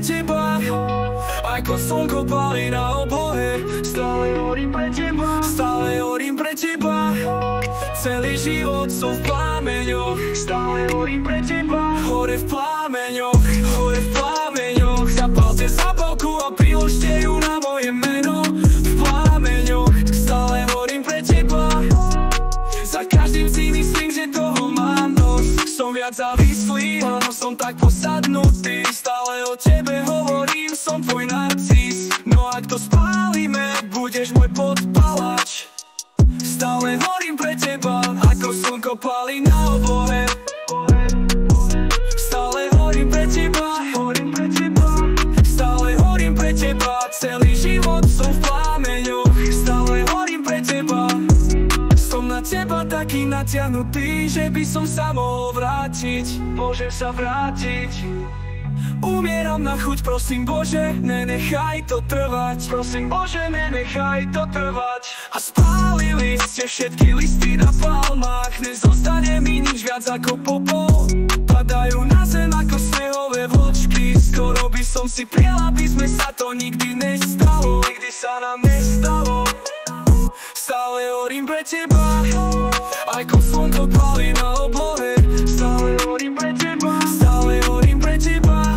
teba. Ako slnko pálí na oblohe, stále horím pre teba. Stále horím pre teba. Celý život som v plámeňoch, stále horím pre teba. Hore v plámeňoch, hore v plámeňoch. Zapálte zápalku a priložte ju na moje meno. V plámeňoch, stále horím pre teba. Za každým si myslím, že toho mám dosť. Som viac závislý, áno, som tak posadnutý. Stále o tebe hovorím, som tvoj narcis. No ak to spálime, budeš môj podpalač. Stále horím pre teba, ako slnko pálí na oblohe. Stále horím pre teba, horím pre teba. Stále horím pre teba, celý život som v plámeňoch. Stále horím pre teba. Som na teba taký natiahnutý, že by som sa mohol vrátiť. Môžem sa vrátiť. Umieram na chuť, prosím Bože, nenechaj to trvať. Prosím Bože, nenechaj to trvať. A spálili ste všetky listy na palmách. Nezostane mi nič viac ako popol. Padajú na zem ako snehové vločky. Skoro by som si prial, aby sme sa to nikdy nestalo. Nikdy sa nám nestalo. Stále horím pre teba, ako slnko pálí na oblohe. Stále horím pre teba, stále horím pre teba.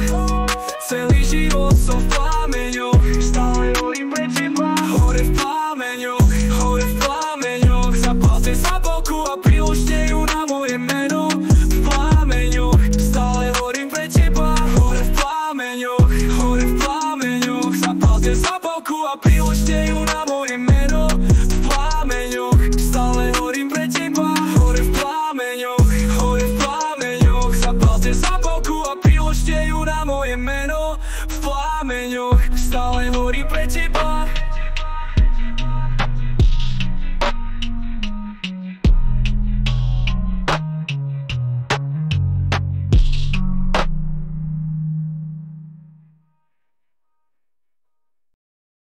Celý život som v plámeňoch, stále horím pre teba. Hore v plámeňoch, hore v plámeňoch. Zapálte zápalku a priložte ju na moje meno. V plámeňoch, stále horím pre teba. Hore v plámeňoch, hore v plámeňoch. Zapálte zápalku a priložte ju na moje meno. V plámeňoch, stále horím pre teba. Hore v plámeňoch, hore v plámeňoch. Zapálte zápalku a priložte ju na moje meno. V plámeňoch, stále horím pre teba.